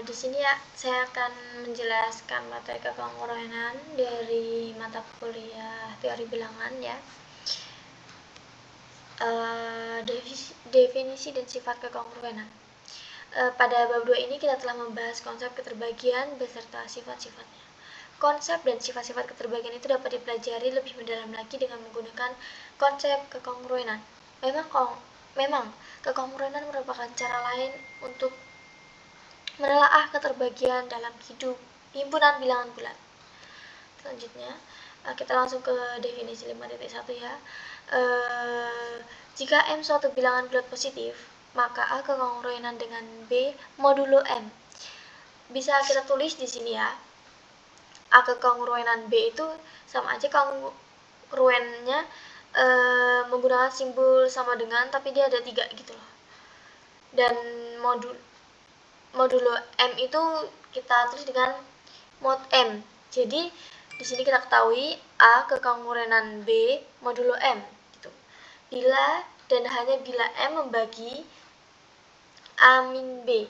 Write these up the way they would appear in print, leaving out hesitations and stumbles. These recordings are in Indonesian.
Di sini ya saya akan menjelaskan materi kekongruenan dari mata kuliah teori bilangan ya. Definisi dan sifat kekongruenan. Pada bab 2 ini kita telah membahas konsep keterbagian beserta sifat-sifatnya. Konsep dan sifat-sifat keterbagian itu dapat dipelajari lebih mendalam lagi dengan menggunakan konsep kekongruenan. Memang kekongruenan merupakan cara lain untuk menelaah keterbagian dalam himpunan bilangan bulat. Selanjutnya kita langsung ke definisi 5.1 ya. Jika M suatu bilangan bulat positif, maka A kekongruenan dengan B modulo M. Bisa kita tulis di sini ya. A kekongruenan B itu sama aja kongruennya menggunakan simbol sama dengan, tapi dia ada 3 gitu loh. Dan modulo M itu kita tulis dengan mod M. Jadi di sini kita ketahui A kekongruenan B modulo M gitu. Bila dan hanya bila M membagi A min B.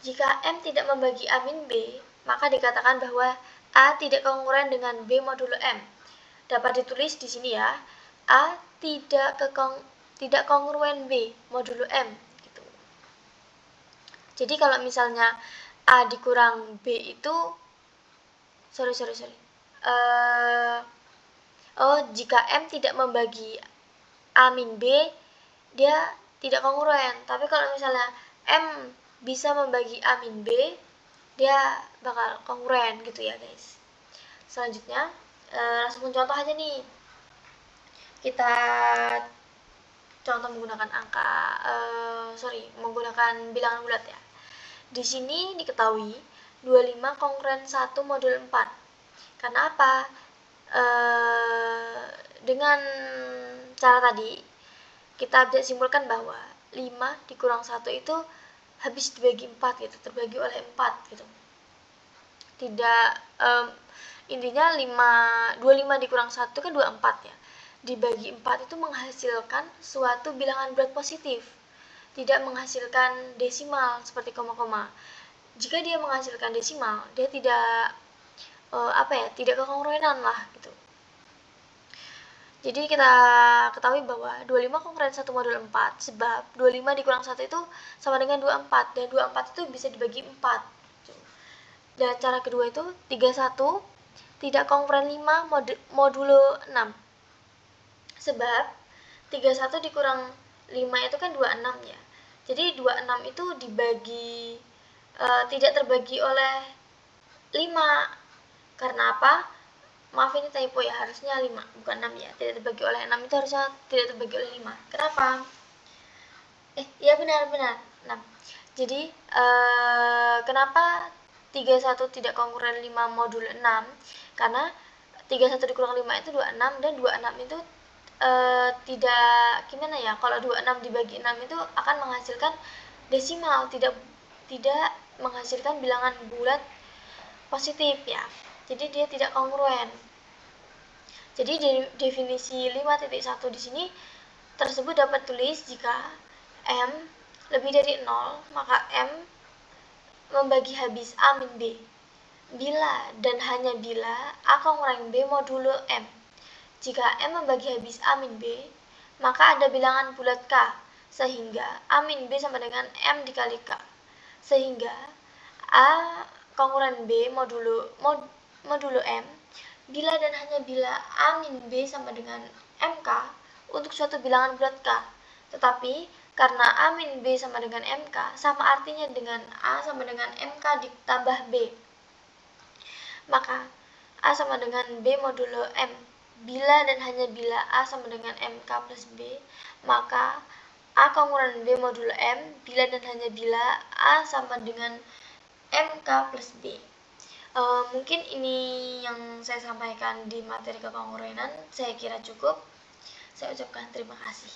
Jika M tidak membagi A min B, maka dikatakan bahwa A tidak kongruen dengan B modulo M. Dapat ditulis di sini ya, A tidak kongruen B modulo M gitu. Jadi kalau misalnya A dikurang B itu jika M tidak membagi A min B, dia tidak kongruen. Tapi kalau misalnya M bisa membagi A min B, dia bakal kongruen gitu ya guys. Selanjutnya langsung contoh aja nih. Kita contoh menggunakan menggunakan bilangan bulat ya. Di sini diketahui 25 kongruen 1 modul 4. Karena apa? Dengan cara tadi kita bisa simpulkan bahwa 5 dikurang 1 itu habis dibagi 4 gitu, terbagi oleh 4 gitu. Tidak intinya 25 dikurang 1 kan 24 ya. Dibagi 4 itu menghasilkan suatu bilangan bulat positif. Tidak menghasilkan desimal seperti koma-koma. Jika dia menghasilkan desimal, dia tidak tidak kekongruenan lah gitu. Jadi kita ketahui bahwa 25 kongruen 1 modul 4 sebab 25 dikurang 1 itu sama dengan 24 dan 24 itu bisa dibagi 4. Dan cara kedua itu 31 tidak kongruen 5 modulo 6. Sebab 31 dikurang 5 itu kan 26 ya. Jadi 26 itu dibagi tidak terbagi oleh 5. Karena apa? Maaf ini typo ya, harusnya 5 bukan 6 ya. Tidak terbagi oleh 6 itu harusnya tidak terbagi oleh 5. Kenapa? Ya benar 6. Jadi kenapa 31 tidak kongruen 5 modul 6? Karena 31 dikurang 5 itu 26 dan 26 itu tidak gimana ya, kalau 26 dibagi 6 itu akan menghasilkan desimal, tidak menghasilkan bilangan bulat positif ya. Jadi dia tidak kongruen. Jadi definisi 5.1 di sini tersebut dapat tulis jika M lebih dari 0, maka M membagi habis A min B. Bila dan hanya bila A kongruen B modulo M. Jika M membagi habis A min B, maka ada bilangan bulat K, sehingga A min B sama dengan M dikali K. Sehingga A kongruen B modulo M bila dan hanya bila A min B sama dengan MK untuk suatu bilangan bulat K. Tetapi karena A min B sama dengan MK sama artinya dengan A sama dengan MK ditambah B, maka A sama dengan B modulo M. Bila dan hanya bila A sama dengan MK plus B, maka A kongruen B modulo M bila dan hanya bila A sama dengan MK plus B. Mungkin ini yang saya sampaikan di materi kekongruenan. Saya kira cukup. Saya ucapkan terima kasih.